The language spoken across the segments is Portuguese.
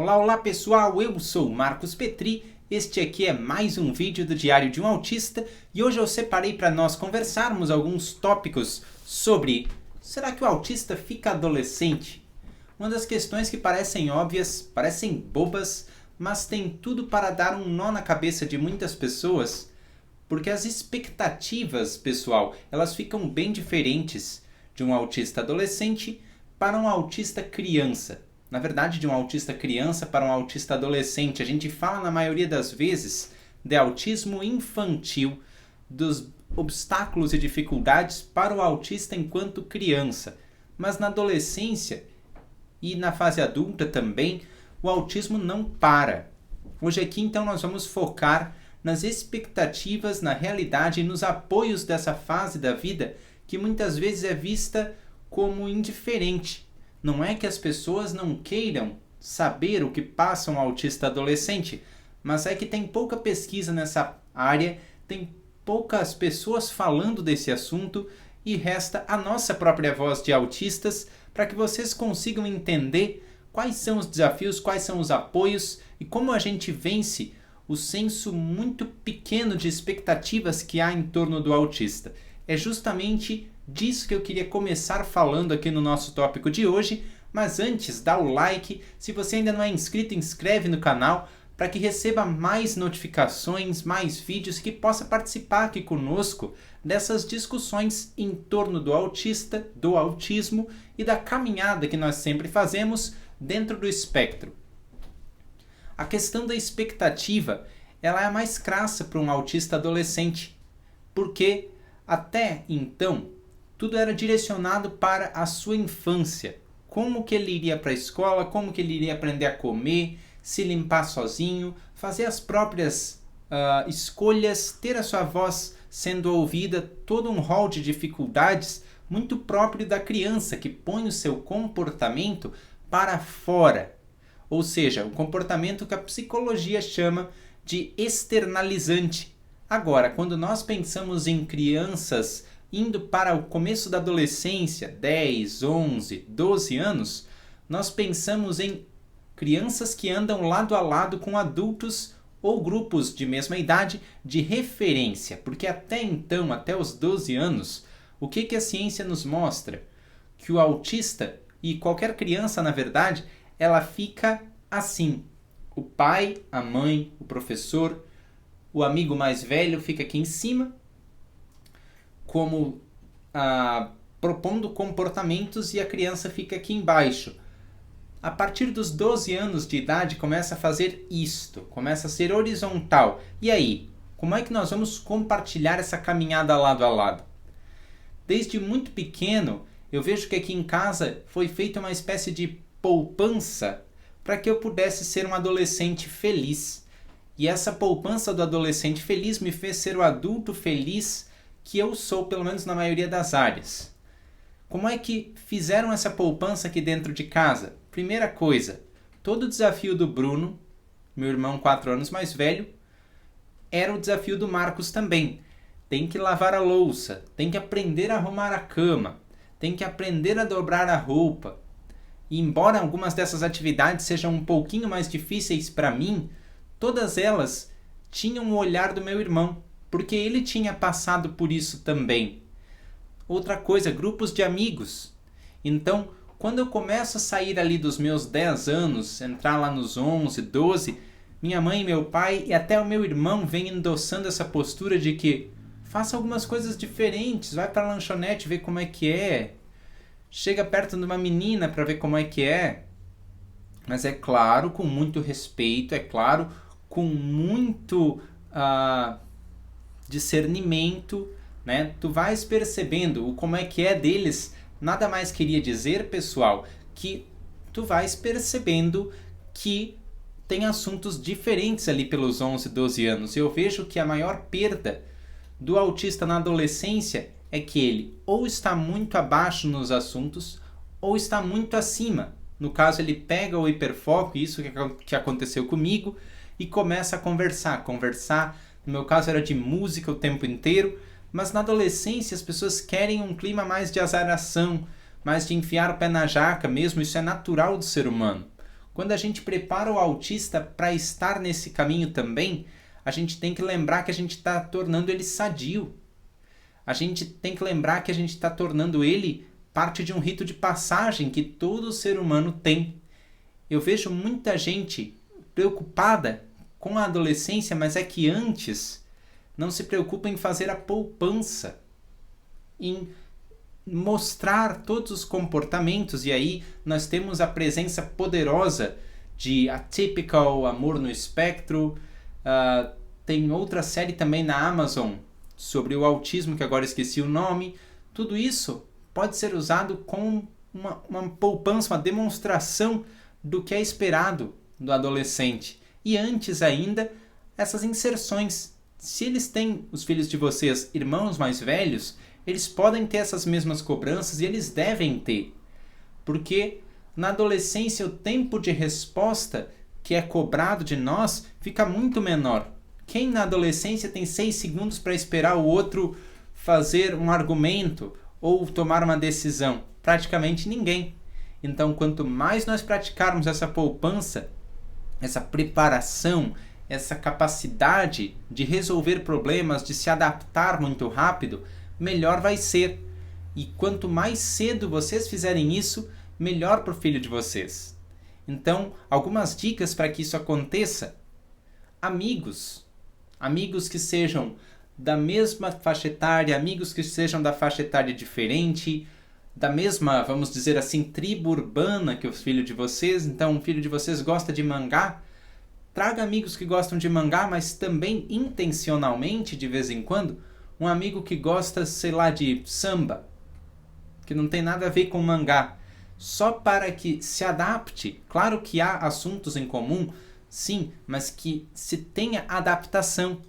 Olá, olá pessoal, eu sou Marcos Petri, este aqui é mais um vídeo do Diário de um Autista e hoje eu separei para nós conversarmos alguns tópicos sobre: será que o autista fica adolescente? Uma das questões que parecem óbvias, parecem bobas, mas tem tudo para dar um nó na cabeça de muitas pessoas, porque as expectativas, pessoal, elas ficam bem diferentes de um autista adolescente para um autista criança. Na verdade, de um autista criança para um autista adolescente. A gente fala na maioria das vezes de autismo infantil, dos obstáculos e dificuldades para o autista enquanto criança. Mas na adolescência e na fase adulta também, o autismo não para. Hoje aqui então nós vamos focar nas expectativas, na realidade e nos apoios dessa fase da vida que muitas vezes é vista como indiferente. Não é que as pessoas não queiram saber o que passa um autista adolescente, mas é que tem pouca pesquisa nessa área, tem poucas pessoas falando desse assunto e resta a nossa própria voz de autistas para que vocês consigam entender quais são os desafios, quais são os apoios e como a gente vence o senso muito pequeno de expectativas que há em torno do autista. É justamente disso que eu queria começar falando aqui no nosso tópico de hoje, mas antes, dá o like, se você ainda não é inscrito, inscreve no canal para que receba mais notificações, mais vídeos, que possa participar aqui conosco dessas discussões em torno do autista, do autismo e da caminhada que nós sempre fazemos dentro do espectro. A questão da expectativa, ela é a mais crassa para um autista adolescente, porque até então tudo era direcionado para a sua infância. Como que ele iria para a escola, como que ele iria aprender a comer, se limpar sozinho, fazer as próprias escolhas, ter a sua voz sendo ouvida, todo um rol de dificuldades muito próprio da criança, que põe o seu comportamento para fora. Ou seja, um comportamento que a psicologia chama de externalizante. Agora, quando nós pensamos em crianças indo para o começo da adolescência, 10, 11, 12 anos, nós pensamos em crianças que andam lado a lado com adultos ou grupos de mesma idade de referência, porque até então, até os 12 anos, o que a ciência nos mostra? Que o autista, e qualquer criança na verdade, ela fica assim. O pai, a mãe, o professor, o amigo mais velho fica aqui em cima, como propondo comportamentos, e a criança fica aqui embaixo. A partir dos 12 anos de idade começa a fazer isto, começa a ser horizontal. E aí, como é que nós vamos compartilhar essa caminhada lado a lado? Desde muito pequeno, eu vejo que aqui em casa foi feita uma espécie de poupança para que eu pudesse ser um adolescente feliz. E essa poupança do adolescente feliz me fez ser o adulto feliz que eu sou, pelo menos na maioria das áreas. Como é que fizeram essa poupança aqui dentro de casa? Primeira coisa, todo o desafio do Bruno, meu irmão 4 anos mais velho, era o desafio do Marcos também. Tem que lavar a louça, tem que aprender a arrumar a cama, tem que aprender a dobrar a roupa. E embora algumas dessas atividades sejam um pouquinho mais difíceis para mim, todas elas tinham o olhar do meu irmão, porque ele tinha passado por isso também. Outra coisa, grupos de amigos. Então, quando eu começo a sair ali dos meus 10 anos, entrar lá nos 11, 12, minha mãe e meu pai e até o meu irmão vêm endossando essa postura de que faça algumas coisas diferentes, vai para a lanchonete ver como é que é, chega perto de uma menina para ver como é que é. Mas é claro, com muito respeito, é claro, com muito discernimento, né? Tu vais percebendo o como é que é deles. Nada mais queria dizer, pessoal, que tu vais percebendo que tem assuntos diferentes ali pelos 11, 12 anos. Eu vejo que a maior perda do autista na adolescência é que ele ou está muito abaixo nos assuntos ou está muito acima. No caso, ele pega o hiperfoco, isso que aconteceu comigo, e começa a conversar. No meu caso era de música o tempo inteiro, mas na adolescência as pessoas querem um clima mais de azaração, mais de enfiar o pé na jaca mesmo, isso é natural do ser humano. Quando a gente prepara o autista para estar nesse caminho também, a gente tem que lembrar que a gente está tornando ele sadio. A gente tem que lembrar que a gente está tornando ele parte de um rito de passagem que todo ser humano tem. Eu vejo muita gente preocupada com a adolescência, mas é que antes não se preocupa em fazer a poupança, em mostrar todos os comportamentos, e aí nós temos a presença poderosa de Atypical, Amor no Espectro, tem outra série também na Amazon sobre o autismo, que agora esqueci o nome. Tudo isso pode ser usado com uma poupança, uma demonstração do que é esperado do adolescente. E antes ainda, essas inserções. Se eles têm, os filhos de vocês, irmãos mais velhos, eles podem ter essas mesmas cobranças e eles devem ter. Porque na adolescência o tempo de resposta que é cobrado de nós fica muito menor. Quem na adolescência tem 6 segundos para esperar o outro fazer um argumento ou tomar uma decisão? Praticamente ninguém. Então, quanto mais nós praticarmos essa poupança, essa preparação, essa capacidade de resolver problemas, de se adaptar muito rápido, melhor vai ser. E quanto mais cedo vocês fizerem isso, melhor para o filho de vocês. Então, algumas dicas para que isso aconteça. Amigos que sejam da mesma faixa etária, amigos que sejam da faixa etária diferente, da mesma, vamos dizer assim, tribo urbana que o filho de vocês. Então, o filho de vocês gosta de mangá, traga amigos que gostam de mangá, mas também intencionalmente, de vez em quando, um amigo que gosta, sei lá, de samba, que não tem nada a ver com mangá, só para que se adapte. Claro que há assuntos em comum, sim, mas que se tenha adaptação.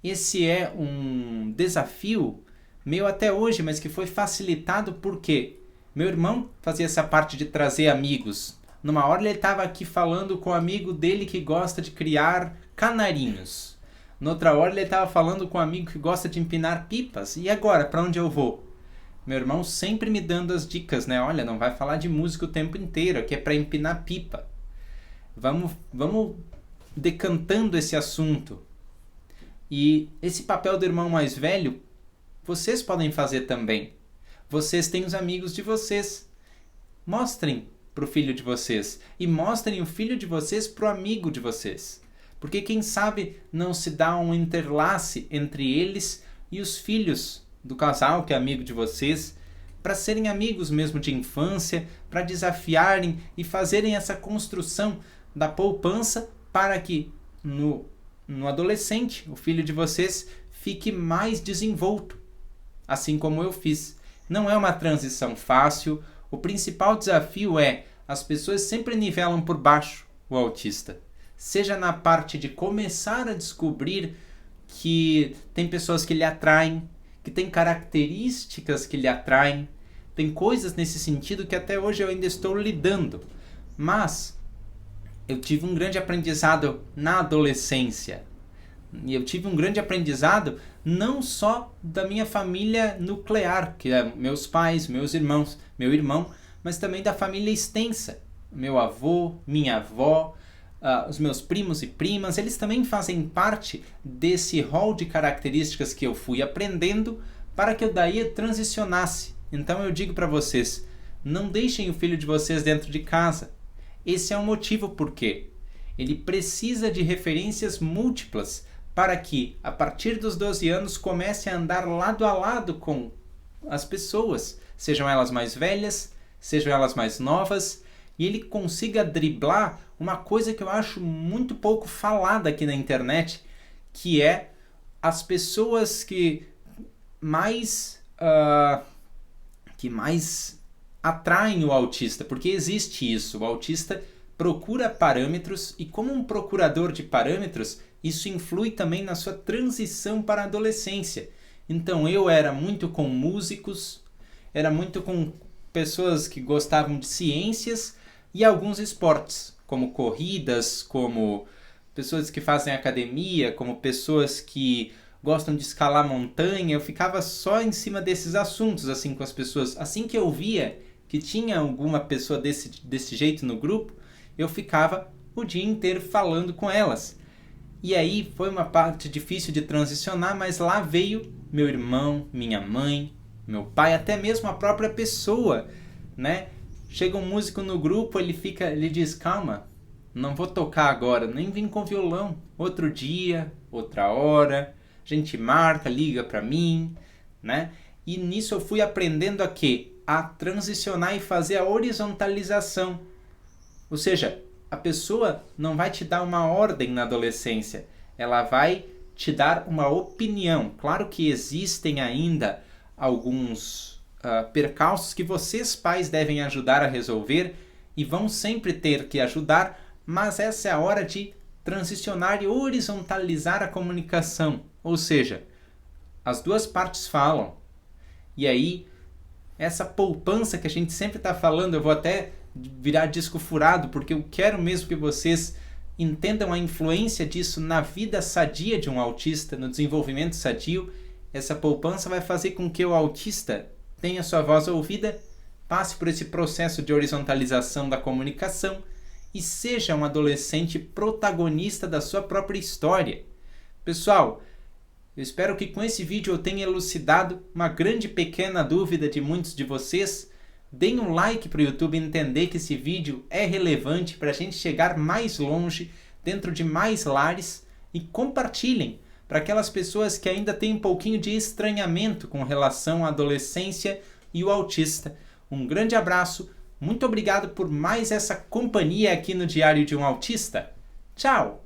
Esse é um desafio meu até hoje, mas que foi facilitado porque meu irmão fazia essa parte de trazer amigos. Numa hora ele estava aqui falando com um amigo dele que gosta de criar canarinhos. Noutra hora ele estava falando com um amigo que gosta de empinar pipas. E agora, para onde eu vou? Meu irmão sempre me dando as dicas, né? Olha, não vai falar de música o tempo inteiro, aqui é para empinar pipa. Vamos decantando esse assunto. E esse papel do irmão mais velho, vocês podem fazer também. Vocês têm os amigos de vocês. Mostrem para o filho de vocês. E mostrem o filho de vocês para o amigo de vocês. Porque quem sabe não se dá um interlace entre eles e os filhos do casal que é amigo de vocês, para serem amigos mesmo de infância, para desafiarem e fazerem essa construção da poupança para que no adolescente, o filho de vocês, fique mais desenvolto, assim como eu fiz. Não é uma transição fácil. O principal desafio é as pessoas sempre nivelam por baixo o autista. Seja na parte de começar a descobrir que tem pessoas que lhe atraem, que tem características que lhe atraem, tem coisas nesse sentido que até hoje eu ainda estou lidando. Mas eu tive um grande aprendizado na adolescência. E eu tive um grande aprendizado não só da minha família nuclear, que é meus pais, meus irmãos, meu irmão, mas também da família extensa. Meu avô, minha avó, os meus primos e primas, eles também fazem parte desse rol de características que eu fui aprendendo para que eu daí transicionasse. Então eu digo para vocês, não deixem o filho de vocês dentro de casa. Esse é o motivo por quê. Ele precisa de referências múltiplas para que, a partir dos 12 anos, comece a andar lado a lado com as pessoas, sejam elas mais velhas, sejam elas mais novas, e ele consiga driblar uma coisa que eu acho muito pouco falada aqui na internet, que é as pessoas que mais atraem o autista, porque existe isso. O autista procura parâmetros e, como um procurador de parâmetros, isso influi também na sua transição para a adolescência. Então eu era muito com músicos, era muito com pessoas que gostavam de ciências e alguns esportes, como corridas, como pessoas que fazem academia, como pessoas que gostam de escalar montanha. Eu ficava só em cima desses assuntos, assim, com as pessoas. Assim que eu via que tinha alguma pessoa desse jeito no grupo, eu ficava o dia inteiro falando com elas. E aí foi uma parte difícil de transicionar, mas lá veio meu irmão, minha mãe, meu pai, até mesmo a própria pessoa, né? Chega um músico no grupo, ele diz, calma, não vou tocar agora, nem vim com violão. Outro dia, outra hora, a gente marca, liga pra mim, né? E nisso eu fui aprendendo a quê? A transicionar e fazer a horizontalização. Ou seja, a pessoa não vai te dar uma ordem na adolescência, ela vai te dar uma opinião. Claro que existem ainda alguns percalços que vocês pais devem ajudar a resolver e vão sempre ter que ajudar, mas essa é a hora de transicionar e horizontalizar a comunicação. Ou seja, as duas partes falam. E aí, essa poupança que a gente sempre está falando, eu vou até virar disco furado, porque eu quero mesmo que vocês entendam a influência disso na vida sadia de um autista, no desenvolvimento sadio. Essa poupança vai fazer com que o autista tenha sua voz ouvida, passe por esse processo de horizontalização da comunicação e seja um adolescente protagonista da sua própria história. Pessoal, eu espero que com esse vídeo eu tenha elucidado uma grande pequena dúvida de muitos de vocês. Deem um like para o YouTube entender que esse vídeo é relevante para a gente chegar mais longe, dentro de mais lares, e compartilhem para aquelas pessoas que ainda têm um pouquinho de estranhamento com relação à adolescência e o autista. Um grande abraço, muito obrigado por mais essa companhia aqui no Diário de um Autista. Tchau!